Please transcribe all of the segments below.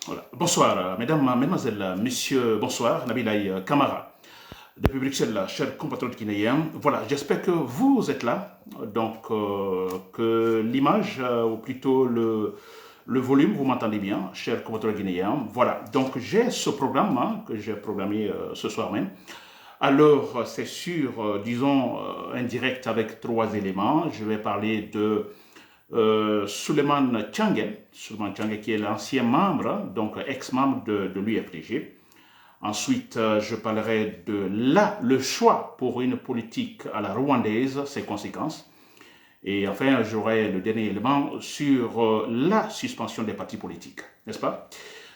Voilà. Bonsoir, mesdames, mesdemoiselles, messieurs, bonsoir, Nabilaï Kamara, depuis Bruxelles, chers compatriotes guinéens. Voilà, j'espère que vous êtes là, donc que l'image, ou plutôt le volume, vous m'entendez bien, chers compatriotes guinéens. Voilà, donc j'ai ce programme que j'ai programmé ce soir même. Alors, c'est sûr, disons, un direct avec trois éléments. Je vais parler de Souleymane Tchangel qui est l'ancien membre, donc ex-membre de l'UFDG. Ensuite, je parlerai de le choix pour une politique à la rwandaise, ses conséquences. Et enfin, j'aurai le dernier élément sur la suspension des partis politiques, n'est-ce pas?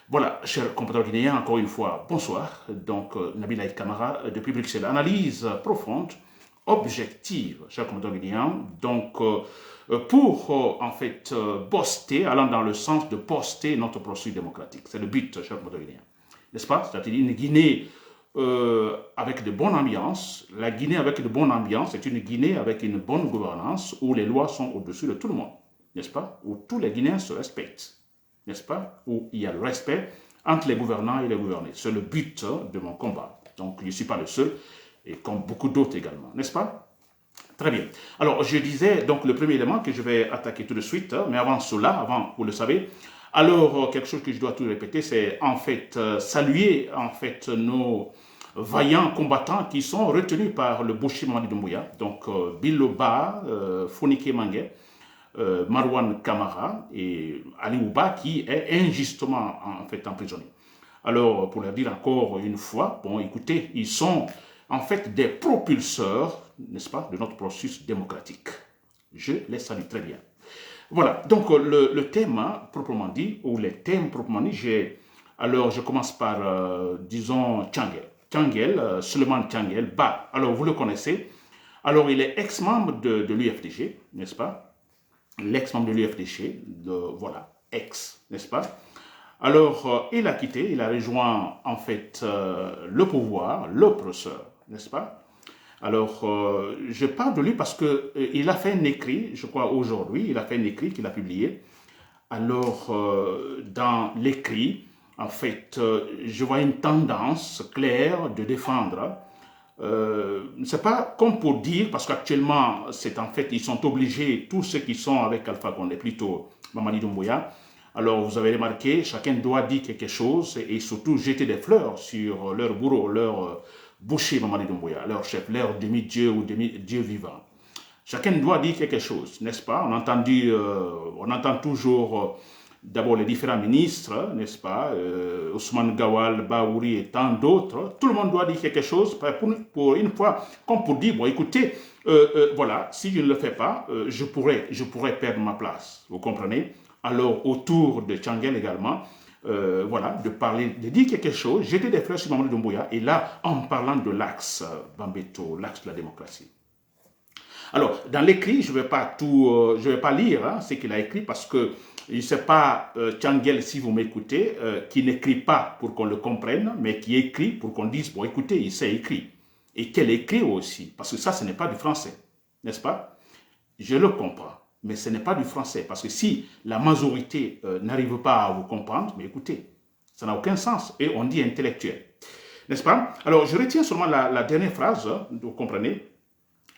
Voilà, chers compatriotes guinéens, encore une fois, bonsoir. Donc, Nabil Aïd Kamara, depuis Bruxelles. Analyse profonde, objective, chers compatriotes guinéens. Donc, pour, en fait, poster, allant dans le sens de poster notre processus démocratique. C'est le but, chers compatriotes guinéens. N'est-ce pas? C'est-à-dire une Guinée avec de bonnes ambiances. La Guinée avec de bonnes ambiances, c'est une Guinée avec une bonne gouvernance où les lois sont au-dessus de tout le monde. N'est-ce pas? Où tous les Guinéens se respectent. N'est-ce pas? Où il y a le respect entre les gouvernants et les gouvernés. C'est le but de mon combat. Donc, je ne suis pas le seul, et comme beaucoup d'autres également. N'est-ce pas? Très bien. Alors, je disais, donc, le premier élément que je vais attaquer tout de suite, mais avant cela, vous le savez, alors, quelque chose que je dois tout répéter, c'est en fait saluer, en fait, nos vaillants combattants qui sont retenus par le Boucher Mamadi Doumbouya, donc Biloba, Fonike Mangue, Marwan Kamara et Ali Ouba qui est injustement en fait emprisonné. Alors, pour leur dire encore une fois, bon, écoutez, ils sont en fait des propulseurs, n'est-ce pas, de notre processus démocratique. Je les salue très bien. Voilà, donc le thème proprement dit, ou les thèmes proprement dit, alors je commence par, disons, Tchangel, Souleymane Tchangel, Ba. Alors, vous le connaissez. Alors, il est ex-membre de l'UFDG, n'est-ce pas? L'ex-membre de l'UFDG, voilà, ex, n'est-ce pas? Alors, il a quitté, il a rejoint en fait le pouvoir, l'oppresseur, n'est-ce pas? Alors, je parle de lui parce qu'il a fait un écrit, je crois aujourd'hui, il a fait un écrit qu'il a publié. Alors, dans l'écrit, en fait, je vois une tendance claire de défendre. C'est pas comme pour dire, parce qu'actuellement, c'est en fait, ils sont obligés, tous ceux qui sont avec Alpha Condé, plutôt Mamadi Doumbouya. Alors, vous avez remarqué, chacun doit dire quelque chose et surtout jeter des fleurs sur leur bourreau, leur boucher Mamadi Doumbouya, leur chef, leur demi-dieu ou demi-dieu vivant. Chacun doit dire quelque chose, n'est-ce pas? On entend toujours d'abord les différents ministres, n'est-ce pas? Ousmane Gawal, Baouri et tant d'autres. Tout le monde doit dire quelque chose pour une fois, comme pour dire, bon, écoutez, voilà, si je ne le fais pas, je pourrais perdre ma place. Vous comprenez? Alors, autour de Tchangel également, voilà, de parler, de dire quelque chose, jeter des fleurs sur Mamadou Doumbouya, et là, en parlant de l'axe Bambeto, l'axe de la démocratie. Alors, dans l'écrit, je ne vais pas lire ce qu'il a écrit parce que je ne sais pas, Tchangel, si vous m'écoutez, qui n'écrit pas pour qu'on le comprenne, mais qui écrit pour qu'on dise, bon, écoutez, il sait écrire. Et qu'elle écrit aussi, parce que ça, ce n'est pas du français, n'est-ce pas? Je le comprends, mais ce n'est pas du français, parce que si la majorité n'arrive pas à vous comprendre, mais écoutez, ça n'a aucun sens, et on dit intellectuel, n'est-ce pas? Alors, je retiens seulement la dernière phrase, vous comprenez?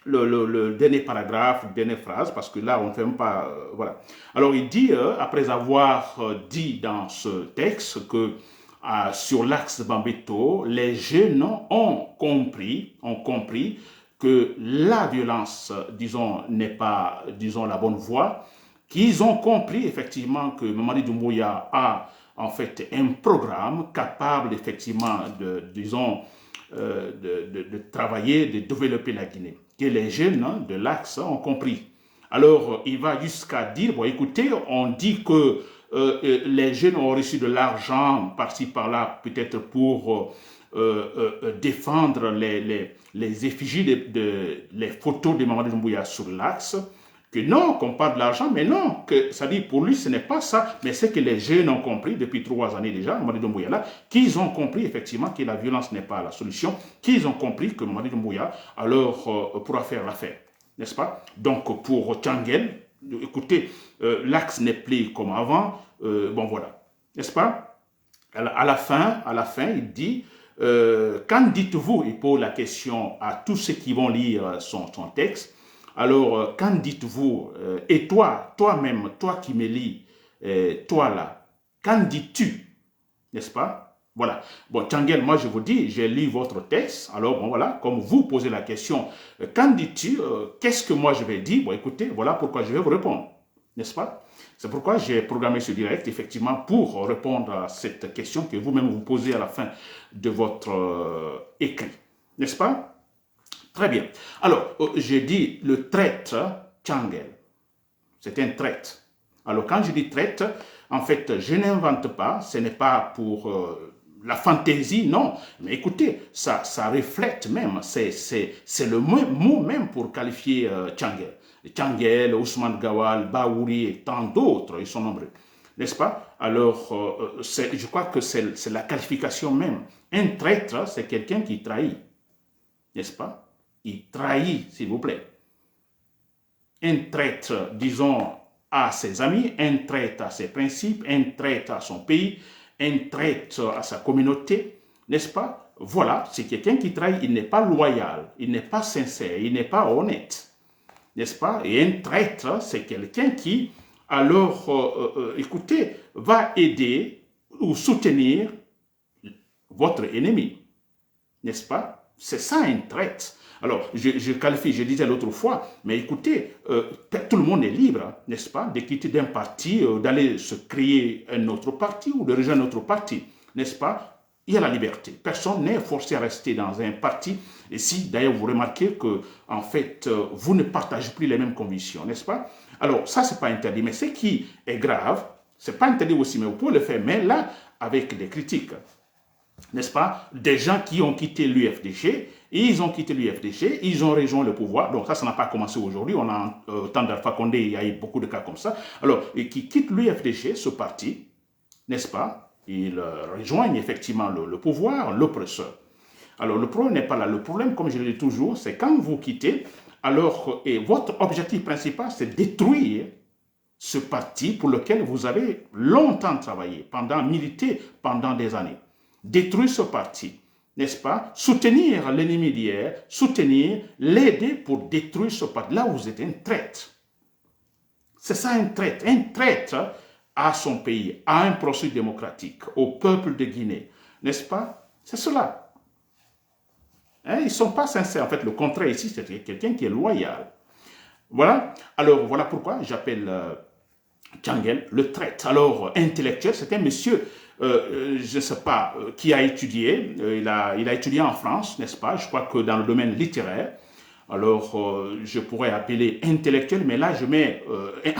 Le dernier paragraphe, dernière phrase, parce que là, on ne fait même pas... voilà. Alors, il dit, après avoir dit dans ce texte que sur l'axe Bambeto, les jeunes ont compris que la violence, disons, n'est pas, disons, la bonne voie, qu'ils ont compris effectivement que Mamadi Doumbouya a en fait un programme capable effectivement disons, de travailler, de développer la Guinée, que les jeunes de l'axe ont compris. Alors, il va jusqu'à dire, bon, écoutez, on dit que les jeunes ont reçu de l'argent par-ci, par-là, peut-être pour défendre les effigies, les photos de Mamadi Doumbouya sur l'axe, que non, qu'on parle de l'argent, mais non, que ça dit pour lui ce n'est pas ça, mais c'est que les jeunes ont compris depuis 3 années déjà, Mamadi Doumbouya là, qu'ils ont compris effectivement que la violence n'est pas la solution, qu'ils ont compris que Mamadi Doumbouya alors pourra faire l'affaire, n'est-ce pas? Donc pour Tchangel, écoutez, l'axe n'est plus comme avant, bon voilà, n'est-ce pas? À la fin, il dit, qu'en dites-vous? Il pose la question à tous ceux qui vont lire son texte. Alors, qu'en dites-vous? Et toi, toi-même, toi qui me lis, toi là, qu'en dis-tu? N'est-ce pas? Voilà. Bon, Tchangel, moi je vous dis, j'ai lu votre texte. Alors, bon, voilà, comme vous posez la question, qu'en dis-tu? Qu'est-ce que moi je vais dire? Bon, écoutez, voilà pourquoi je vais vous répondre. N'est-ce pas? C'est pourquoi j'ai programmé ce direct, effectivement, pour répondre à cette question que vous-même vous posez à la fin de votre écrit. N'est-ce pas? Très bien. Alors, j'ai dit le traître Tchangel. C'est un traître. Alors, quand je dis traître, en fait, je n'invente pas, ce n'est pas pour la fantaisie, non. Mais écoutez, ça reflète même, c'est le mot même pour qualifier Tchangel. Tchangel, Ousmane Gawal, Baouri et tant d'autres, ils sont nombreux. N'est-ce pas? Alors, je crois que c'est la qualification même. Un traître, c'est quelqu'un qui trahit. N'est-ce pas? Il trahit, s'il vous plaît. Un traître, disons, à ses amis, un traître à ses principes, un traître à son pays, un traître à sa communauté, n'est-ce pas? Voilà, c'est quelqu'un qui trahit, il n'est pas loyal, il n'est pas sincère, il n'est pas honnête, n'est-ce pas? Et un traître, c'est quelqu'un qui, alors, écoutez, va aider ou soutenir votre ennemi, n'est-ce pas? C'est ça un traître. Alors, je qualifie, je disais l'autre fois, mais écoutez, tout le monde est libre, n'est-ce pas, de quitter d'un parti, d'aller se créer un autre parti ou de rejoindre un autre parti, n'est-ce pas? Il y a la liberté. Personne n'est forcé à rester dans un parti. Et si, d'ailleurs, vous remarquez que, en fait, vous ne partagez plus les mêmes convictions, n'est-ce pas? Alors, ça, c'est pas interdit. Mais ce qui est grave, c'est pas interdit aussi, mais vous pouvez le faire, mais là, avec des critiques. N'est-ce pas? Des gens qui ont quitté l'UFDG, ils ont quitté l'UFDG, ils ont rejoint le pouvoir. Donc ça n'a pas commencé aujourd'hui. On a, au temps d'Alpha Condé, il y a eu beaucoup de cas comme ça. Alors, et qui quittent l'UFDG, ce parti, n'est-ce pas? Ils rejoignent effectivement le pouvoir, l'oppresseur. Alors, le problème n'est pas là. Le problème, comme je le dis toujours, c'est quand vous quittez, alors, et votre objectif principal, c'est détruire ce parti pour lequel vous avez longtemps travaillé, milité pendant des années. Détruire ce parti, n'est-ce pas? Soutenir l'ennemi d'hier, soutenir, l'aider pour détruire ce parti. Là, vous êtes un traître. C'est ça un traître. Un traître à son pays, à un processus démocratique, au peuple de Guinée. N'est-ce pas? C'est cela. Hein? Ils ne sont pas sincères. En fait, le contraire ici, c'est quelqu'un qui est loyal. Voilà. Alors, voilà pourquoi j'appelle Tchangel le traître. Alors, intellectuel, c'est un monsieur... je ne sais pas, qui a étudié, il a étudié en France, n'est-ce pas? Je crois que dans le domaine littéraire. Alors, je pourrais appeler intellectuel, mais là, je mets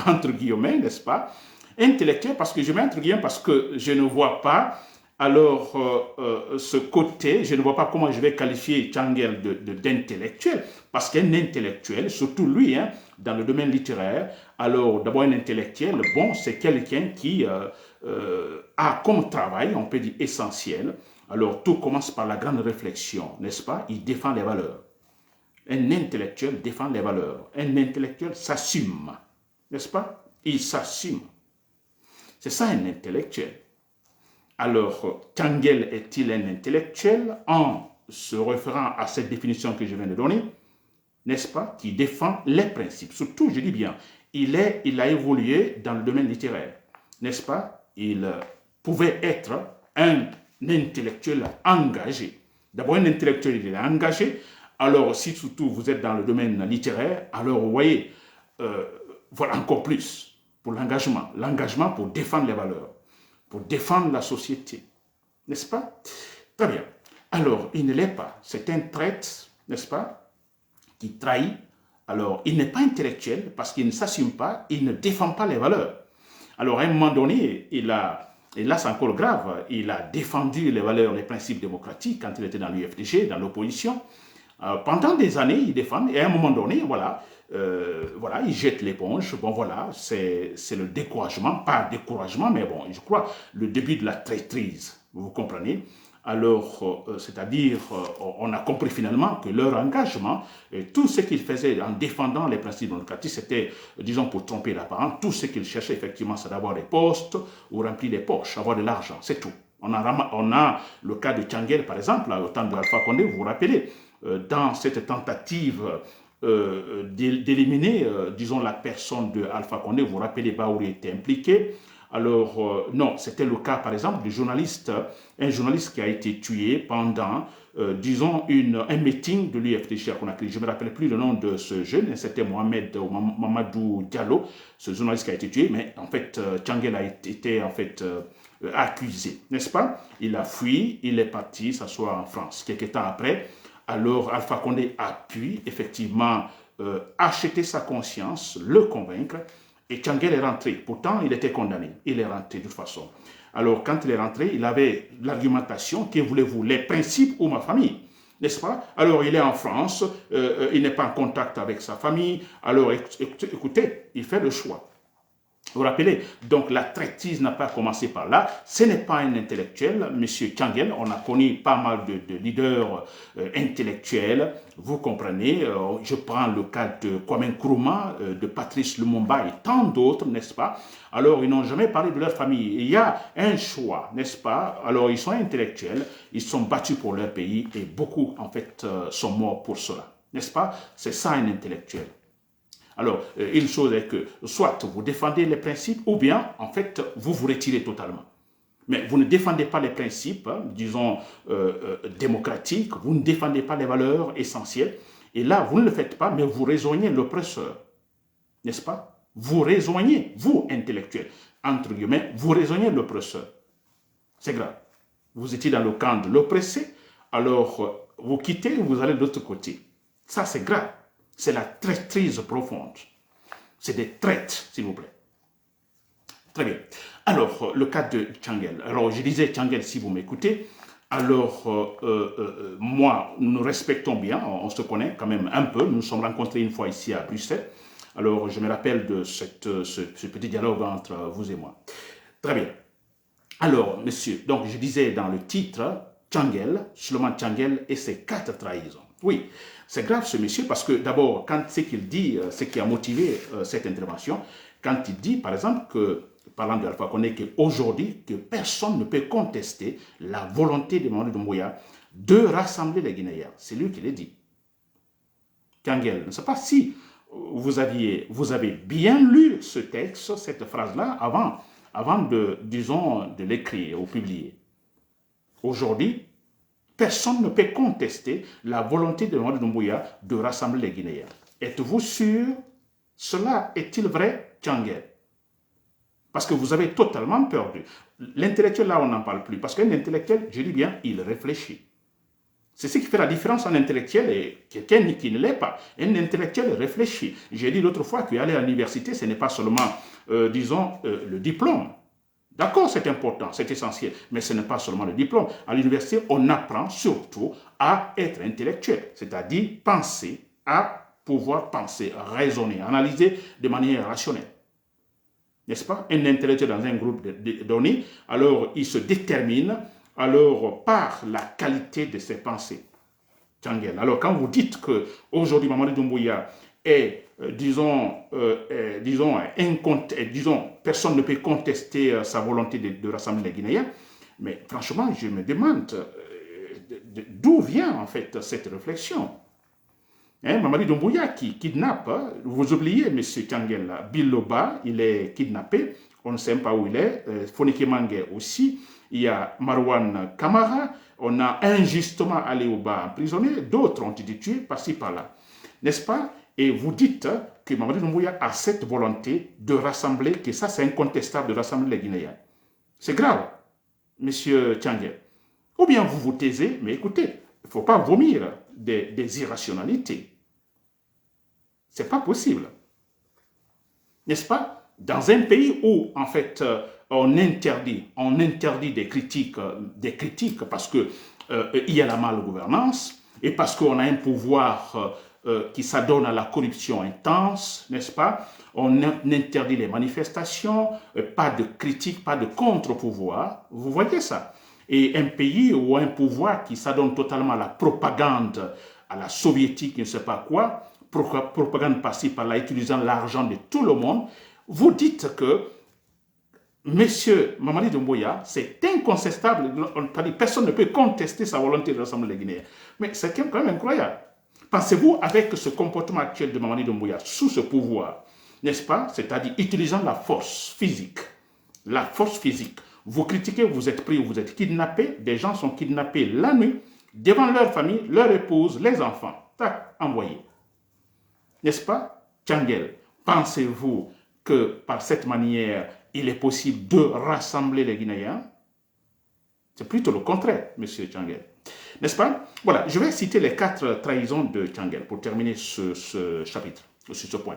entre guillemets, n'est-ce pas? Intellectuel, parce que je mets entre guillemets, parce que je ne vois pas, alors, ce côté, je ne vois pas comment je vais qualifier Tchangel d'intellectuel, parce qu'un intellectuel, surtout lui, hein, dans le domaine littéraire, alors, d'abord, un intellectuel, bon, c'est quelqu'un qui a comme travail, on peut dire essentiel. Alors, tout commence par la grande réflexion, n'est-ce pas? Il défend les valeurs. Un intellectuel défend les valeurs. Un intellectuel s'assume, n'est-ce pas? Il s'assume. C'est ça un intellectuel. Alors, Tchangel est-il un intellectuel en se référant à cette définition que je viens de donner, n'est-ce pas? Qui défend les principes. Surtout, je dis bien, il a évolué dans le domaine littéraire, n'est-ce pas? Il pouvait être un intellectuel engagé. D'abord, un intellectuel, il est engagé. Alors, si surtout vous êtes dans le domaine littéraire, alors vous voyez, voilà encore plus pour l'engagement. L'engagement pour défendre les valeurs, pour défendre la société, n'est-ce pas? Très bien. Alors, il ne l'est pas. C'est un traître, n'est-ce pas, qui trahit. Alors, il n'est pas intellectuel parce qu'il ne s'assume pas, il ne défend pas les valeurs. Alors, à un moment donné, et là c'est encore grave, il a défendu les valeurs, les principes démocratiques quand il était dans l'UFDG, dans l'opposition. Pendant des années, il défend, et à un moment donné, voilà, il jette l'éponge. Bon, voilà, c'est le découragement, pas découragement, mais bon, je crois, le début de la traîtrise, vous comprenez? Alors, c'est-à-dire, on a compris finalement que leur engagement, tout ce qu'ils faisaient en défendant les principes démocratiques, c'était, disons, pour tromper l'apparence. Tout ce qu'ils cherchaient, effectivement, c'est d'avoir des postes ou remplir des poches, avoir de l'argent, c'est tout. On a le cas de Tchangel, par exemple, au temps de Alpha Condé, vous vous rappelez, dans cette tentative d'éliminer, disons, la personne de Alpha Condé, vous vous rappelez, Baouri était impliqué. Alors, non, c'était le cas, par exemple, du journaliste, un journaliste qui a été tué pendant, disons, un meeting de l'UFDG à Conakry. Je ne me rappelle plus le nom de ce jeune, c'était Mamadou Diallo, ce journaliste qui a été tué, mais en fait, Tchangel a été, en fait, accusé, n'est-ce pas? Il a fui, il est parti s'asseoir en France. Quelques temps après, alors Alpha Condé a pu, effectivement, acheter sa conscience, le convaincre, et Tchangel est rentré. Pourtant, il était condamné. Il est rentré de toute façon. Alors, quand il est rentré, il avait l'argumentation, que voulez-vous, les principes ou ma famille, n'est-ce pas? Alors, il est en France, il n'est pas en contact avec sa famille. Alors, écoutez, il fait le choix. Vous vous rappelez, donc la traîtrise n'a pas commencé par là. Ce n'est pas un intellectuel, M. Tchangel. On a connu pas mal de leaders intellectuels. Vous comprenez, je prends le cas de Kwame Nkrumah, de Patrice Lumumba et tant d'autres, n'est-ce pas? Alors, ils n'ont jamais parlé de leur famille. Il y a un choix, n'est-ce pas? Alors, ils sont intellectuels, ils sont battus pour leur pays et beaucoup, en fait, sont morts pour cela. N'est-ce pas? C'est ça un intellectuel. Alors, une chose est que soit vous défendez les principes ou bien, en fait, vous vous retirez totalement. Mais vous ne défendez pas les principes, hein, disons, démocratiques, vous ne défendez pas les valeurs essentielles. Et là, vous ne le faites pas, mais vous rejoignez l'oppresseur. N'est-ce pas? Vous rejoignez, vous, intellectuels, entre guillemets, vous rejoignez l'oppresseur. C'est grave. Vous étiez dans le camp de l'oppressé, alors vous quittez, vous allez de l'autre côté. Ça, c'est grave. C'est la traîtrise profonde. C'est des traites, s'il vous plaît. Très bien. Alors, le cas de Tchangel. Alors, je disais Tchangel, si vous m'écoutez. Alors, moi, nous respectons bien, on se connaît quand même un peu. Nous nous sommes rencontrés une fois ici à Bruxelles. Alors, je me rappelle de ce petit dialogue entre vous et moi. Très bien. Alors, monsieur, donc je disais dans le titre, Tchangel, Suleiman Tchangel et ses 4 trahisons. Oui, c'est grave ce monsieur parce que d'abord, quand ce qu'il dit, ce qui a motivé cette intervention, quand il dit par exemple que, parlant de Alpha Condé, qu'aujourd'hui, que personne ne peut contester la volonté de Mamadi Doumbouya de rassembler les Guinéens. C'est lui qui l'a dit. Tchangel, je ne sais pas si vous avez bien lu ce texte, cette phrase-là, avant de, disons, de l'écrire ou publier. Aujourd'hui, personne ne peut contester la volonté de Mamadi Doumbouya de rassembler les Guinéens. Êtes-vous sûr? Cela est-il vrai, Tchangel? Parce que vous avez totalement perdu. L'intellectuel, là, on n'en parle plus. Parce qu'un intellectuel, je dis bien, il réfléchit. C'est ce qui fait la différence entre un intellectuel et quelqu'un qui ne l'est pas. Un intellectuel réfléchit. J'ai dit l'autre fois qu'aller à l'université, ce n'est pas seulement, disons, le diplôme. D'accord, c'est important, c'est essentiel, mais ce n'est pas seulement le diplôme. À l'université, on apprend surtout à être intellectuel, c'est-à-dire penser, à pouvoir penser, raisonner, analyser de manière rationnelle. N'est-ce pas? Un intellectuel dans un groupe donné, alors il se détermine alors par la qualité de ses pensées. Tchangel. Alors quand vous dites qu'aujourd'hui Mamadi Doumbouya est, disons, personne ne peut contester sa volonté de rassembler les Guinéens, mais franchement, je me demande d'où vient en fait cette réflexion. Mamadi Doumbouya qui kidnappe, vous oubliez M. Tchangel, Biloba, il est kidnappé, on ne sait pas où il est, Fonike Mange aussi, il y a Marwan Kamara, on a injustement Aléouba emprisonné, d'autres ont été tués par-ci par-là, n'est-ce pas? Et vous dites que Mamadi Doumbouya a cette volonté de rassembler, que ça c'est incontestable de rassembler les Guinéens. C'est grave, M. Tchangel. Ou bien vous vous taisez, mais écoutez, il ne faut pas vomir des irrationalités. C'est pas possible. N'est-ce pas? Dans un pays où, en fait, on interdit des critiques parce que il y a la malgouvernance et parce qu'on a un pouvoir qui s'adonne à la corruption intense, n'est-ce pas? On interdit les manifestations, pas de critiques, pas de contre-pouvoir. Vous voyez ça? Et un pays ou un pouvoir qui s'adonne totalement à la propagande, à la soviétique, je ne sais pas quoi, propagande par-ci, par-là, utilisant l'argent de tout le monde, vous dites que Monsieur Mamadi Doumbouya, c'est incontestable. Personne ne peut contester sa volonté de rassembler les Guinéens. Mais c'est quand même incroyable. Pensez-vous, avec ce comportement actuel de Mamadi Doumbouya, sous ce pouvoir, n'est-ce pas, c'est-à-dire utilisant la force physique, vous critiquez, vous êtes pris, vous êtes kidnappé, des gens sont kidnappés la nuit, devant leur famille, leur épouse, les enfants. Tac, envoyé. N'est-ce pas, Tchangel? Pensez-vous que par cette manière, il est possible de rassembler les Guinéens? C'est plutôt le contraire, monsieur Tchangel. N'est-ce pas? Voilà, je vais citer les 4 trahisons de Tchangel pour terminer ce chapitre, sur ce point.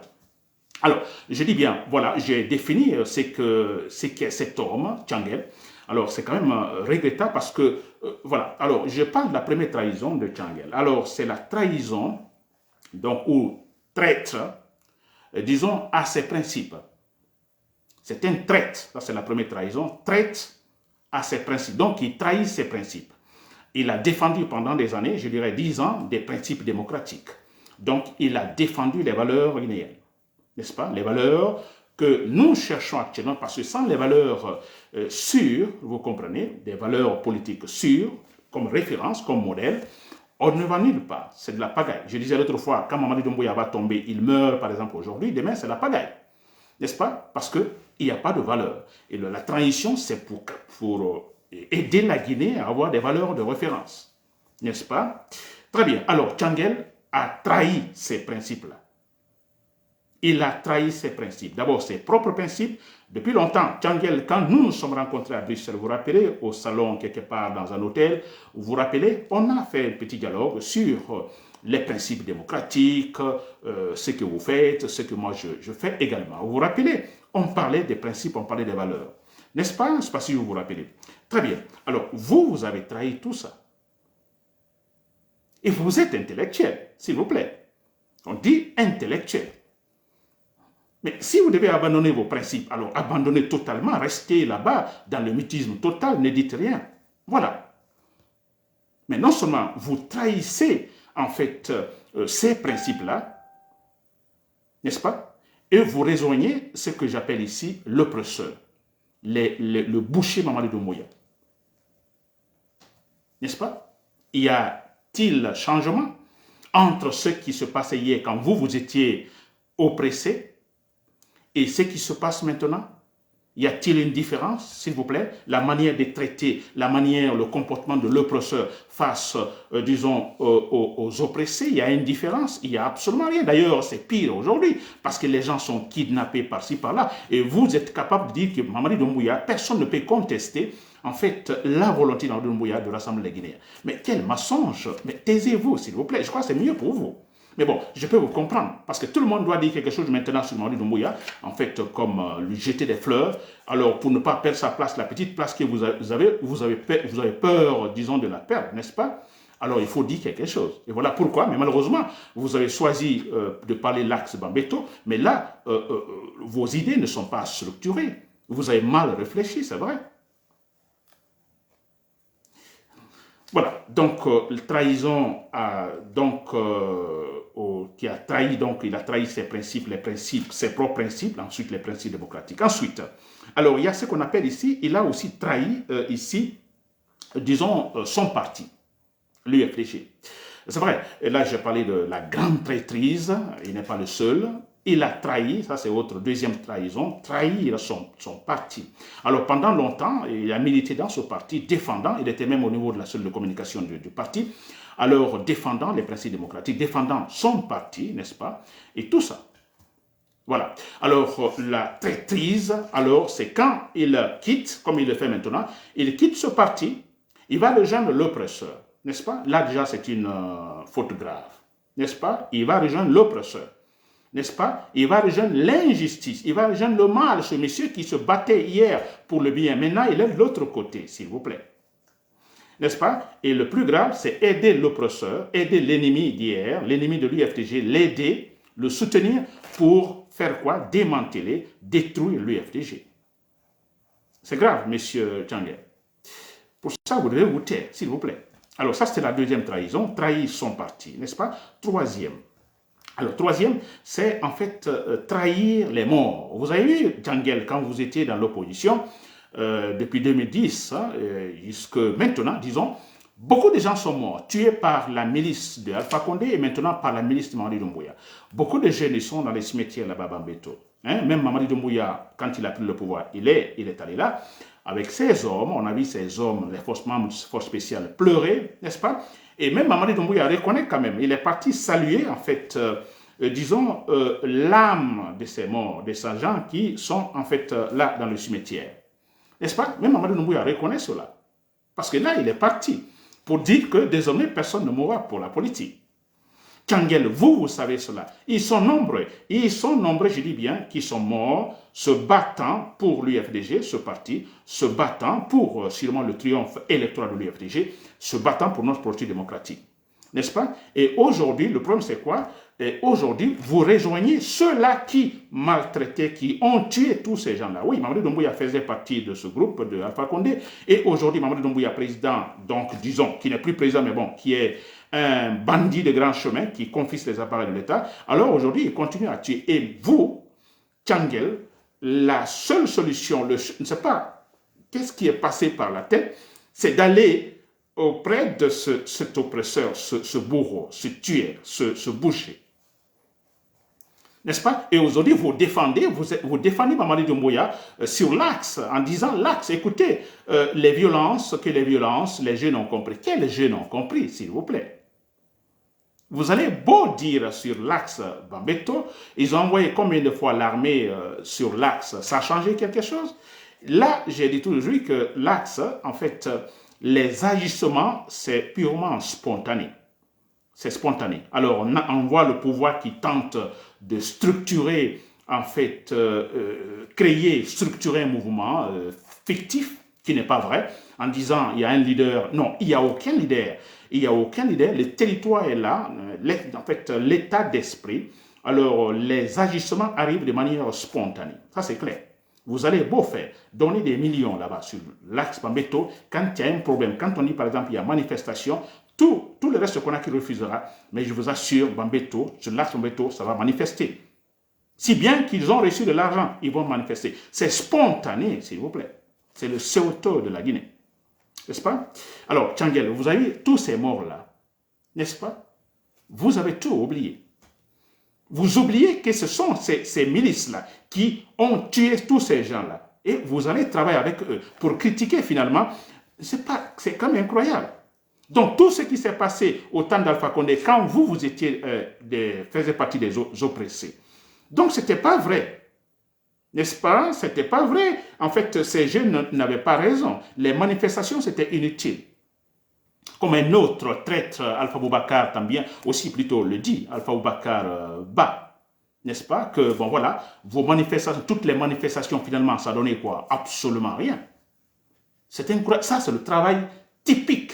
Alors, je dis bien, voilà, j'ai défini ce qu'est cet homme, Tchangel. Alors, c'est quand même regrettable parce que, voilà, alors, je parle de la première trahison de Tchangel. Alors, c'est la trahison, donc, ou traître, disons, à ses principes. C'est un traître, ça c'est la première trahison, traître à ses principes. Donc, il trahit ses principes. Il a défendu pendant des années, je dirais 10 ans, des principes démocratiques. Donc, il a défendu les valeurs guinéennes. N'est-ce pas? Les valeurs que nous cherchons actuellement, parce que sans les valeurs sûres, vous comprenez, des valeurs politiques sûres, comme référence, comme modèle, on ne va nulle part. C'est de la pagaille. Je disais l'autre fois, quand Mamadi Doumbouya va tomber, il meurt par exemple aujourd'hui, demain c'est la pagaille. N'est-ce pas? Parce qu'il n'y a pas de valeur. Et la transition, c'est pour aider la Guinée à avoir des valeurs de référence. N'est-ce pas? Très bien. Alors, Tchangel a trahi ces principes-là. Il a trahi ses principes. D'abord, ses propres principes. Depuis longtemps, Tchangel, quand nous nous sommes rencontrés à Bruxelles, vous vous rappelez, au salon quelque part dans un hôtel, vous vous rappelez, on a fait un petit dialogue sur les principes démocratiques, ce que vous faites, ce que moi je fais également. Vous vous rappelez, on parlait des principes, on parlait des valeurs. N'est-ce pas? Je ne sais pas si vous vous rappelez. Très bien. Alors, vous avez trahi tout ça. Et vous êtes intellectuel, s'il vous plaît. On dit intellectuel. Mais si vous devez abandonner vos principes, alors abandonnez totalement, restez là-bas dans le mutisme total, ne dites rien. Voilà. Mais non seulement vous trahissez en fait ces principes-là, n'est-ce pas? Et vous rejoignez ce que j'appelle ici l'oppresseur, le boucher Mamadi Doumbouya. N'est-ce pas? Y a-t-il changement entre ce qui se passait hier quand vous étiez oppressé et ce qui se passe maintenant? Y a-t-il une différence, s'il vous plaît? La manière de traiter, la manière, le comportement de l'oppresseur face, disons, aux oppressés, il y a une différence? Il n'y a absolument rien. D'ailleurs, c'est pire aujourd'hui, parce que les gens sont kidnappés par-ci, par-là, et vous êtes capable de dire que Mamadi Doumbouya, personne ne peut contester, en fait, la volonté de Doumbouya de rassembler les Guinéens. Mais quel mensonge! Mais taisez-vous, s'il vous plaît, je crois que c'est mieux pour vous. Mais bon, je peux vous comprendre, parce que tout le monde doit dire quelque chose maintenant sur Mamadi Doumbouya, en fait, comme lui jeter des fleurs. Alors, pour ne pas perdre sa place, la petite place que vous avez peur, disons, de la perdre, n'est-ce pas? Alors, il faut dire quelque chose. Et voilà pourquoi, mais malheureusement, vous avez choisi de parler l'axe Bambeto, mais là, vos idées ne sont pas structurées. Vous avez mal réfléchi, c'est vrai. Voilà, donc trahison qui a trahi, donc il a trahi ses principes, ses propres principes, ensuite les principes démocratiques. Ensuite, alors il y a ce qu'on appelle ici, il a aussi trahi ici, disons, son parti, l'UFDG. C'est vrai, et là j'ai parlé de la grande traîtrise, il n'est pas le seul. Il a trahi, ça c'est votre deuxième trahison, trahir son parti. Alors pendant longtemps, il a milité dans ce parti, défendant, il était même au niveau de la cellule de communication du parti, alors défendant les principes démocratiques, défendant son parti, n'est-ce pas, et tout ça. Voilà. Alors la traîtrise, alors c'est quand il quitte, comme il le fait maintenant, il quitte ce parti, il va rejoindre l'oppresseur, n'est-ce pas? Là déjà c'est une faute grave, n'est-ce pas? Il va rejoindre l'oppresseur. N'est-ce pas? Il va rejoindre l'injustice, il va rejoindre le mal, ce monsieur qui se battait hier pour le bien. Maintenant, il est de l'autre côté, s'il vous plaît. N'est-ce pas? Et le plus grave, c'est aider l'oppresseur, aider l'ennemi d'hier, l'ennemi de l'UFDG, l'aider, le soutenir pour faire quoi? Démanteler, détruire l'UFDG. C'est grave, monsieur Tchangel. Pour ça, vous devez vous taire, s'il vous plaît. Alors, ça, c'est la deuxième trahison, trahir son parti, n'est-ce pas? Troisième. Alors, troisième, c'est en fait trahir les morts. Vous avez vu, Djangel, quand vous étiez dans l'opposition, depuis 2010 hein, jusque maintenant, disons, beaucoup de gens sont morts, tués par la milice de Alpha Condé et maintenant par la milice de Mamadi Doumbouya. Beaucoup de jeunes sont dans les cimetières là-bas, Bambeto. Hein, même Mamadi Doumbouya, quand il a pris le pouvoir, il est allé là. Avec ses hommes, on a vu ces hommes, les forces membres de force spéciale, pleurer, n'est-ce pas? Et même Mamadi Doumbouya reconnaît quand même, il est parti saluer, en fait, disons, l'âme de ces morts, de ces gens qui sont, en fait, là, dans le cimetière. N'est-ce pas? Même Mamadi Doumbouya reconnaît cela. Parce que là, il est parti pour dire que désormais, personne ne mourra pour la politique. Djangel, vous savez cela. Ils sont nombreux, je dis bien, qui sont morts, se battant pour l'UFDG, ce parti, se battant pour sûrement le triomphe électoral de l'UFDG, se battant pour notre projet démocratique. N'est-ce pas? Et aujourd'hui, le problème c'est quoi? Et aujourd'hui, vous rejoignez ceux-là qui maltraitaient, qui ont tué tous ces gens-là. Oui, Mamadi Doumbouya faisait partie de ce groupe de Alpha Condé. Et aujourd'hui, Mamadi Doumbouya, président, donc disons, qui n'est plus président, mais bon, qui est un bandit de grand chemin, qui confisque les appareils de l'État. Alors aujourd'hui, il continue à tuer. Et vous, Djangel, la seule solution, je ne sais pas qu'est-ce qui est passé par la tête, c'est d'aller auprès de cet oppresseur, ce bourreau, ce tueur, ce boucher. N'est-ce pas? Et aujourd'hui, vous défendez Mamadi Doumbouya sur l'axe, en disant l'axe, écoutez, les violences, les jeunes ont compris. Quels jeunes ont compris, s'il vous plaît? Vous allez beau dire sur l'axe Bambeto, ils ont envoyé combien de fois l'armée sur l'axe, ça a changé quelque chose? Là, j'ai dit toujours que l'axe, en fait, les agissements, c'est purement spontané. C'est spontané. Alors, on voit le pouvoir qui tente de structurer, en fait, structurer un mouvement fictif, qui n'est pas vrai, en disant il y a un leader. Non, il n'y a aucun leader. Il n'y a aucun leader. Le territoire est là, en fait, l'état d'esprit. Alors, les agissements arrivent de manière spontanée. Ça, c'est clair. Vous allez beau faire, donner des millions là-bas sur l'axe Bambeto, quand il y a un problème, quand on dit par exemple il y a manifestation, tout le reste qu'on a qui refusera, mais je vous assure, Bambeto, sur l'axe Bambeto, ça va manifester. Si bien qu'ils ont reçu de l'argent, ils vont manifester. C'est spontané, s'il vous plaît. C'est le Soweto de la Guinée. N'est-ce pas? Alors, Djangel, vous avez tous ces morts-là, n'est-ce pas? Vous avez tout oublié. Vous oubliez que ce sont ces milices-là qui ont tué tous ces gens-là. Et vous allez travailler avec eux pour critiquer finalement. C'est quand même incroyable. Donc, tout ce qui s'est passé au temps d'Alpha Condé, quand vous faisiez partie des oppressés. Donc, ce n'était pas vrai. N'est-ce pas? Ce n'était pas vrai. En fait, ces jeunes n'avaient pas raison. Les manifestations, c'était inutile. Comme un autre traître, Alpha Boubacar, aussi plutôt le dit, Alpha Boubacar Ba, n'est-ce pas? Que, bon voilà, vos manifestations, toutes les manifestations, finalement, ça donnait quoi? Absolument rien. C'est incroyable. Ça, c'est le travail typique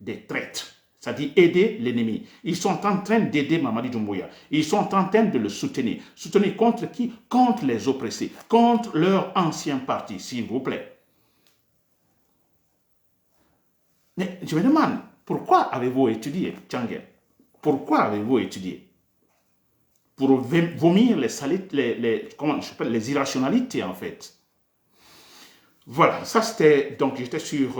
des traîtres. C'est-à-dire aider l'ennemi. Ils sont en train d'aider Mamadi Doumbouya. Ils sont en train de le soutenir. Soutenir contre qui? Contre les oppressés. Contre leur ancien parti, s'il vous plaît. Mais je me demande, pourquoi avez-vous étudié, Djangel? Pourquoi avez-vous étudié? Pour vomir les irrationalités, en fait. Voilà, ça c'était, donc j'étais sur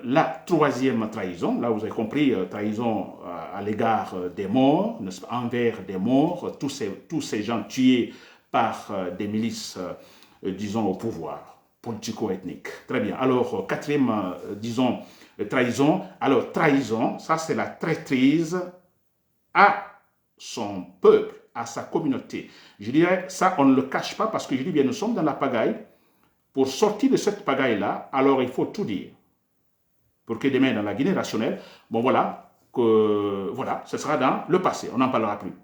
la troisième trahison. Là, vous avez compris, trahison à l'égard des morts, envers des morts, tous ces gens tués par des milices, disons, au pouvoir politico-ethnique. Très bien. Alors, quatrième, disons, trahison. Alors, trahison, ça c'est la traîtrise à son peuple, à sa communauté. Je dirais, ça on ne le cache pas parce que je dis bien, nous sommes dans la pagaille. Pour sortir de cette pagaille-là, alors il faut tout dire. Pour que demain, dans la Guinée rationnelle, bon voilà, ce sera dans le passé, on n'en parlera plus.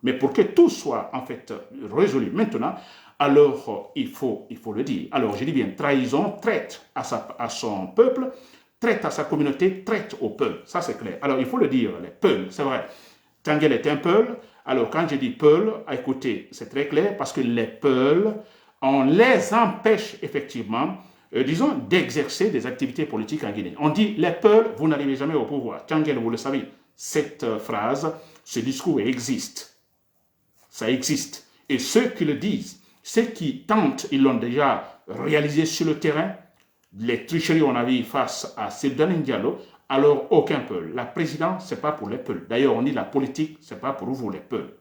Mais pour que tout soit en fait résolu maintenant, alors il faut le dire. Alors je dis bien, trahison, traite à son peuple, traite à sa communauté, traite au peuple. Ça c'est clair. Alors il faut le dire, les peuples, c'est vrai. Djangel est un peuple. Alors quand je dis peuple, écoutez, c'est très clair parce que les peuples, on les empêche effectivement, disons, d'exercer des activités politiques en Guinée. On dit, les peuples, vous n'arrivez jamais au pouvoir. Djangel, vous le savez, cette phrase, ce discours existe. Ça existe. Et ceux qui le disent, ceux qui tentent, ils l'ont déjà réalisé sur le terrain. Les tricheries, on a vu face à Seydou Diallo, alors aucun Peul. La présidence, ce n'est pas pour les Peuls. D'ailleurs, on dit la politique, ce n'est pas pour vous les Peuls.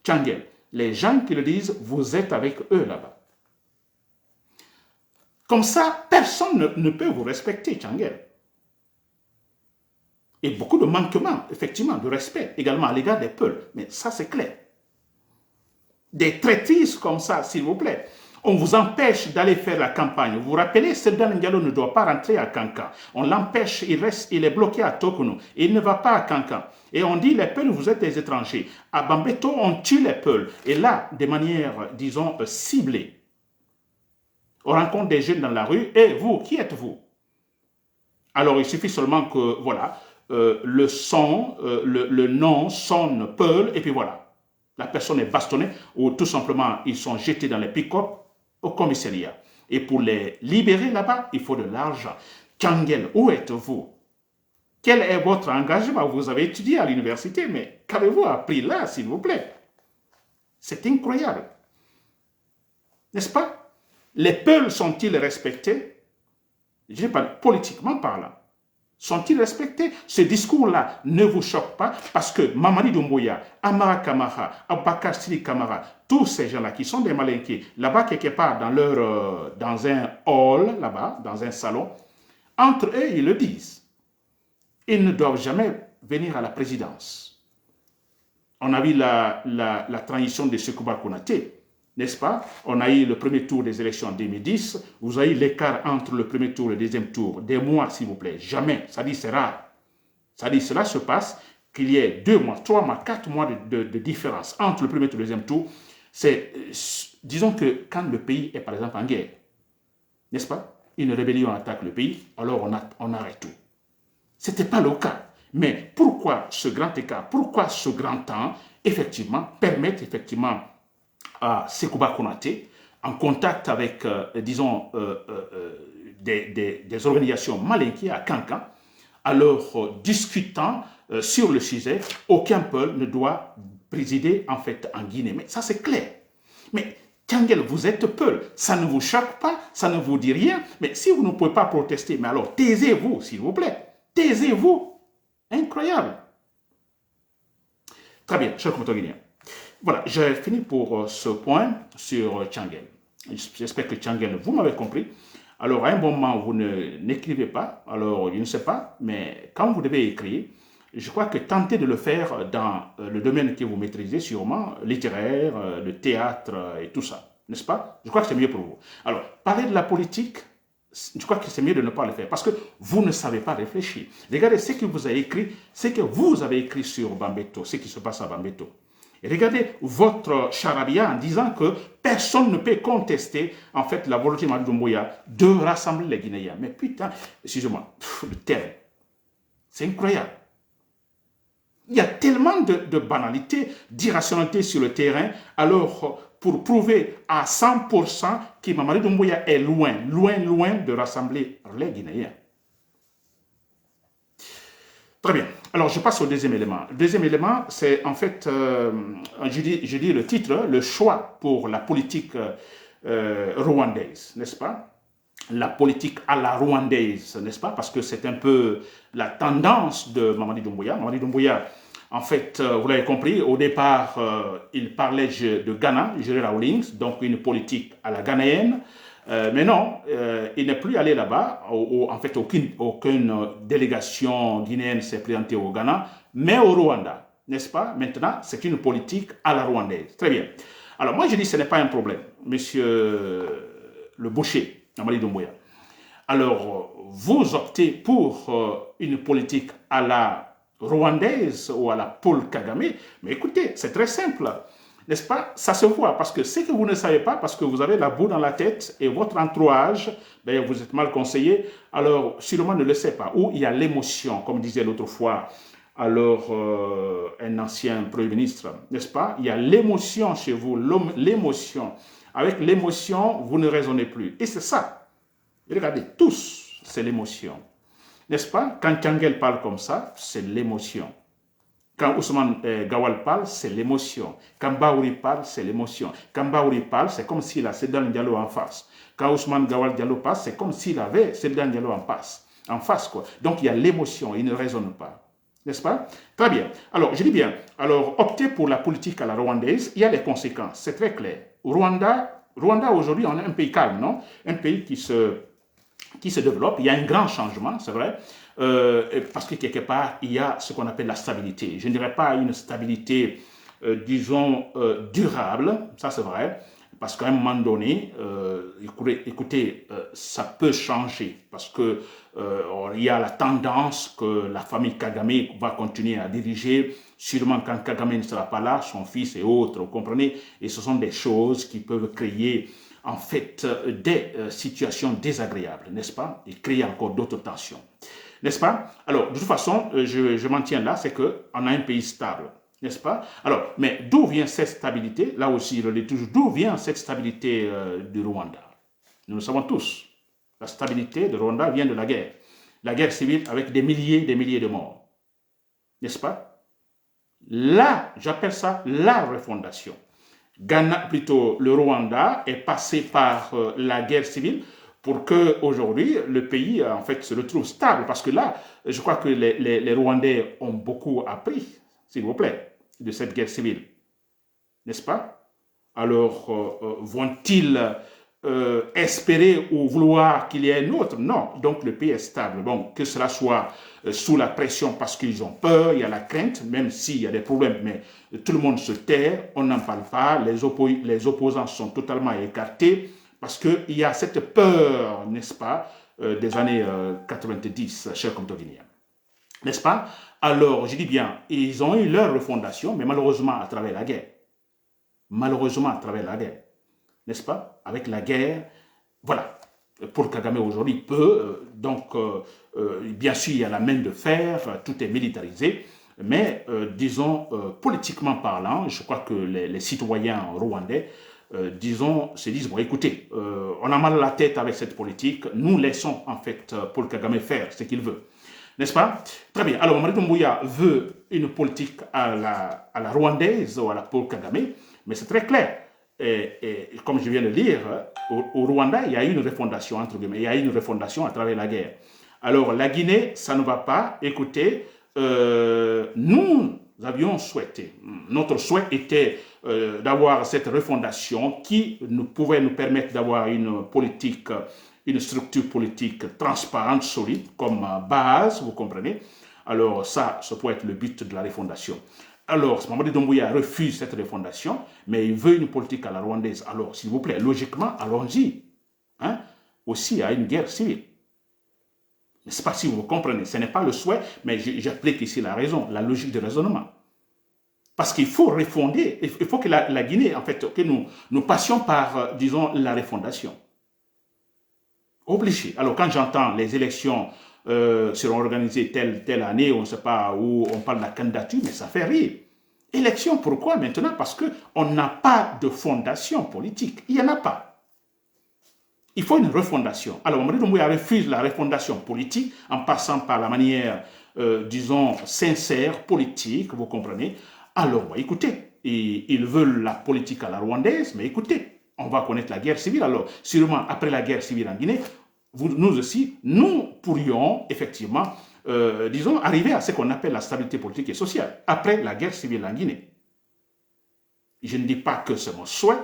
Tchangel, les gens qui le disent, vous êtes avec eux là-bas. Comme ça, personne ne peut vous respecter, Tchangel. Et beaucoup de manquements, effectivement, de respect, également à l'égard des Peuls. Mais ça, c'est clair. Des traîtrises comme ça, s'il vous plaît. On vous empêche d'aller faire la campagne. Vous vous rappelez, Seydou Diallo ne doit pas rentrer à Kankan. On l'empêche, il est bloqué à Tokuno. Il ne va pas à Kankan. Et on dit, les Peuls, vous êtes des étrangers. À Bambeto, on tue les Peuls. Et là, de manière, disons, ciblée. On rencontre des jeunes dans la rue. Et vous, qui êtes-vous? Alors, il suffit seulement que, voilà, le nom sonne Peul, et puis voilà. La personne est bastonnée, ou tout simplement, ils sont jetés dans les pick-up au commissariat. Et pour les libérer là-bas, il faut de l'argent. Tchangel, où êtes-vous? Quel est votre engagement? Vous avez étudié à l'université, mais qu'avez-vous appris là, s'il vous plaît? C'est incroyable. N'est-ce pas? Les Peuls sont-ils respectés? Je ne sais pas, politiquement parlant. Sont-ils respectés? Ce discours-là ne vous choque pas parce que Mamadi Doumbouya, Amara Kamara, Abakar Sili Kamara, tous ces gens-là qui sont des malinqués, là-bas quelque part dans un hall, là-bas, dans un salon, entre eux, ils le disent. Ils ne doivent jamais venir à la présidence. On a vu la transition de Sekouba Konaté, n'est-ce pas? On a eu le premier tour des élections en 2010. Vous avez eu l'écart entre le premier tour et le deuxième tour. Des mois, s'il vous plaît. Jamais. Ça dit, c'est rare. Ça dit, cela se passe qu'il y ait 2 mois, 3 mois, 4 mois de différence entre le premier tour et le deuxième tour. C'est, disons que quand le pays est par exemple en guerre, n'est-ce pas? Une rébellion attaque le pays, alors on arrête tout. Ce n'était pas le cas. Mais pourquoi ce grand écart? Pourquoi ce grand temps, effectivement, permettre effectivement à Sekouba Konaté, en contact avec, disons, des organisations malinquées à Kankan, alors discutant sur le sujet, aucun peuple ne doit présider en fait en Guinée. Mais ça c'est clair. Mais Tchangel, vous êtes Peul, ça ne vous choque pas, ça ne vous dit rien, mais si vous ne pouvez pas protester, mais alors taisez-vous, s'il vous plaît, taisez-vous. Incroyable. Très bien, chers compatriotes guinéens. Voilà, j'ai fini pour ce point sur Tchangel. J'espère que Tchangel, vous m'avez compris. Alors, à un bon moment, vous n'écrivez pas. Alors, je ne sais pas, mais quand vous devez écrire, je crois que tentez de le faire dans le domaine que vous maîtrisez sûrement, littéraire, le théâtre et tout ça. N'est-ce pas? Je crois que c'est mieux pour vous. Alors, parler de la politique, je crois que c'est mieux de ne pas le faire parce que vous ne savez pas réfléchir. Regardez ce que vous avez écrit, ce que vous avez écrit sur Bambeto, ce qui se passe à Bambeto. Et regardez votre charabia en disant que personne ne peut contester en fait la volonté de Mamadi Doumbouya de rassembler les Guinéens. Mais putain, excusez-moi, le terrain, c'est incroyable. Il y a tellement de banalité, d'irrationalité sur le terrain, alors pour prouver à 100% que Mamadi Doumbouya est loin de rassembler les Guinéens. Très bien. Alors, je passe au deuxième élément. Le deuxième élément, c'est en fait, je dis le titre, le choix pour la politique rwandaise, n'est-ce pas? La politique à la rwandaise, n'est-ce pas? Parce que c'est un peu la tendance de Mamadi Doumbouya. Mamadi Doumbouya, en fait, vous l'avez compris, au départ, il parlait de Ghana, Jerry Rawlings, donc une politique à la ghanéenne. Mais non, il n'est plus allé là-bas. En fait, aucune délégation guinéenne s'est présentée au Ghana, mais au Rwanda, n'est-ce pas? Maintenant, c'est une politique à la rwandaise. Très bien. Alors, moi, je dis que ce n'est pas un problème, monsieur le boucher, Mamadi Doumbouya. Alors, vous optez pour une politique à la rwandaise ou à la Paul Kagame, mais écoutez, c'est très simple. N'est-ce pas? Ça se voit parce que ce que vous ne savez pas, parce que vous avez la boue dans la tête et votre entourage, d'ailleurs vous êtes mal conseillé, alors sûrement ne le sait pas. Ou il y a l'émotion, comme disait l'autre fois, alors un ancien Premier ministre, n'est-ce pas? Il y a l'émotion chez vous, l'émotion. Avec l'émotion, vous ne raisonnez plus. Et c'est ça. Et regardez, tous, c'est l'émotion. N'est-ce pas? Quand Tchangel parle comme ça, c'est l'émotion. Quand Ousmane Gawal parle, c'est l'émotion. Quand Baouri parle, c'est l'émotion. Quand Baouri parle, c'est comme s'il a Sedan Diallo en face. Quand Ousmane Gawal Diallo passe, c'est comme s'il avait Sedan Diallo en face, quoi. Donc, il y a l'émotion, il ne raisonne pas. N'est-ce pas? Très bien. Alors, je dis bien, alors, opter pour la politique à la rwandaise, il y a des conséquences, c'est très clair. Rwanda aujourd'hui, on est un pays calme, non? Un pays qui se développe, il y a un grand changement, c'est vrai, parce que quelque part, il y a ce qu'on appelle la stabilité. Je ne dirais pas une stabilité, disons, durable, ça c'est vrai, parce qu'à un moment donné, écoutez, ça peut changer, parce que il y a la tendance que la famille Kagame va continuer à diriger, sûrement quand Kagame ne sera pas là, son fils et autres, vous comprenez, et ce sont des choses qui peuvent créer en fait des situations désagréables, n'est-ce pas? Et créer encore d'autres tensions, n'est-ce pas? Alors, de toute façon, je m'en tiens là, c'est qu'on a un pays stable, n'est-ce pas? Alors, mais d'où vient cette stabilité? Là aussi, je le dis toujours, d'où vient cette stabilité du Rwanda? Nous le savons tous. La stabilité de Rwanda vient de la guerre civile avec des milliers de morts, n'est-ce pas? Là, j'appelle ça la refondation. Ghana, plutôt le Rwanda, est passé par la guerre civile pour que aujourd'hui le pays en fait se retrouve stable. Parce que là, je crois que les Rwandais ont beaucoup appris, s'il vous plaît, de cette guerre civile, n'est-ce pas? Alors, vont-ils espérer ou vouloir qu'il y ait un autre? Non. Donc le pays est stable. Bon, que cela soit sous la pression parce qu'ils ont peur, il y a la crainte, même s'il y a des problèmes, mais tout le monde se tait, on n'en parle pas, les opposants sont totalement écartés parce qu'il y a cette peur, n'est-ce pas, des années 90, chers Comtoginiens. N'est-ce pas? Alors, je dis bien, ils ont eu leur refondation, mais malheureusement à travers la guerre. Malheureusement à travers la guerre. N'est-ce pas? Avec la guerre, voilà. Pour Kagame aujourd'hui, bien sûr, il y a la main de fer, tout est militarisé, mais disons, politiquement parlant, je crois que les citoyens rwandais, se disent, bon, écoutez, on a mal à la tête avec cette politique, nous laissons en fait Paul Kagame faire ce qu'il veut. N'est-ce pas? Très bien. Alors, Mamadi Doumbouya veut une politique à la rwandaise ou à la Paul Kagame, mais c'est très clair. Et comme je viens de le dire, au Rwanda, il y a eu une refondation, entre guillemets, il y a eu une refondation à travers la guerre. Alors, la Guinée, ça ne va pas. Écoutez, nous avions souhaité, notre souhait était d'avoir cette refondation qui pouvait nous permettre d'avoir une politique, une structure politique transparente, solide, comme base, vous comprenez. Alors, ça pourrait être le but de la refondation. Alors, Mamadi Doumbouya refuse cette refondation, mais il veut une politique à la rwandaise. Alors, s'il vous plaît, logiquement, allons-y. Hein? Aussi à une guerre civile. Je ne sais pas si vous comprenez, ce n'est pas le souhait, mais j'applique ici la raison, la logique de raisonnement. Parce qu'il faut refonder, il faut que la Guinée, en fait, que nous passions par, disons, la refondation. Obligé. Alors, quand j'entends les élections seront organisées telle année, on ne sait pas où on parle de la candidature, mais ça fait rire. Élection, pourquoi maintenant? Parce qu'on n'a pas de fondation politique. Il n'y en a pas. Il faut une refondation. Alors, Mamadi Doumbouya refuse la refondation politique en passant par la manière, disons, sincère, politique, vous comprenez? Alors, écoutez, ils veulent la politique à la rwandaise, mais écoutez, on va connaître la guerre civile. Alors, sûrement, après la guerre civile en Guinée, nous aussi, nous pourrions effectivement, disons, arriver à ce qu'on appelle la stabilité politique et sociale après la guerre civile en Guinée. Je ne dis pas que c'est mon souhait,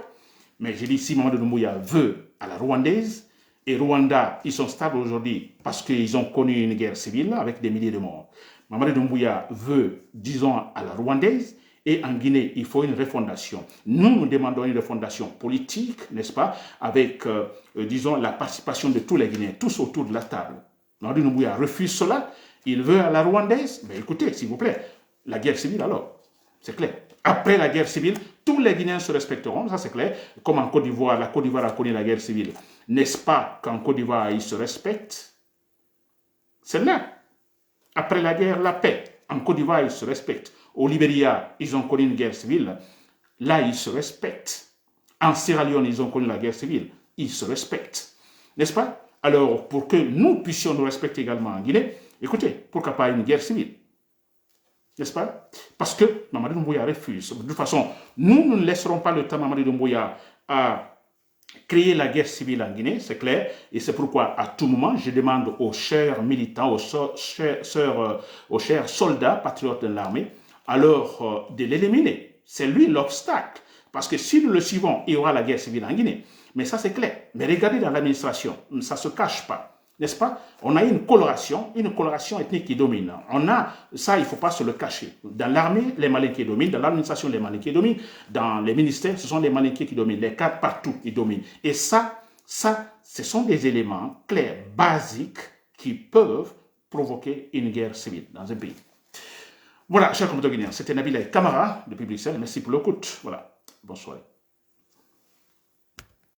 mais je dis si Mamadi Doumbouya veut à la rwandaise, et Rwanda, ils sont stables aujourd'hui parce qu'ils ont connu une guerre civile avec des milliers de morts. Mamadi Doumbouya veut, disons, à la rwandaise, et en Guinée, il faut une refondation. Nous demandons une refondation politique, n'est-ce pas, avec, disons, la participation de tous les Guinéens, tous autour de la table. Mamadi Doumbouya refuse cela, il veut à la rwandaise, mais écoutez, s'il vous plaît, la guerre civile alors, c'est clair. Après la guerre civile, tous les Guinéens se respecteront, ça c'est clair, comme en Côte d'Ivoire, la Côte d'Ivoire a connu la guerre civile. N'est-ce pas qu'en Côte d'Ivoire, ils se respectent? C'est là. Après la guerre, la paix. En Côte d'Ivoire, ils se respectent. Au Libéria, ils ont connu une guerre civile. Là, ils se respectent. En Sierra Leone, ils ont connu la guerre civile. Ils se respectent. N'est-ce pas? Alors, pour que nous puissions nous respecter également en Guinée, écoutez, pourquoi pas une guerre civile? n'est-ce pas? Parce que Mamadi Doumbouya refuse. De toute façon, nous ne laisserons pas le temps Mamadi Doumbouya à créer la guerre civile en Guinée, c'est clair, et c'est pourquoi à tout moment, je demande aux chers militants, aux chers soldats patriotes de l'armée, alors de l'éliminer. C'est lui l'obstacle. Parce que si nous le suivons, il y aura la guerre civile en Guinée. Mais ça, c'est clair. Mais regardez dans l'administration, ça ne se cache pas. N'est-ce pas? On a une coloration ethnique qui domine. On a, ça, il ne faut pas se le cacher. Dans l'armée, les Malinqués dominent. Dans l'administration, les Malinqués dominent. Dans les ministères, ce sont les Malinqués qui dominent. Les cadres, partout, ils dominent. Et ça, ce sont des éléments clairs, basiques, qui peuvent provoquer une guerre civile dans un pays. Voilà, chers compatriotes guinéens, c'était Nabil Kamara depuis Bruxelles. Merci pour l'écoute. Voilà, bonsoir.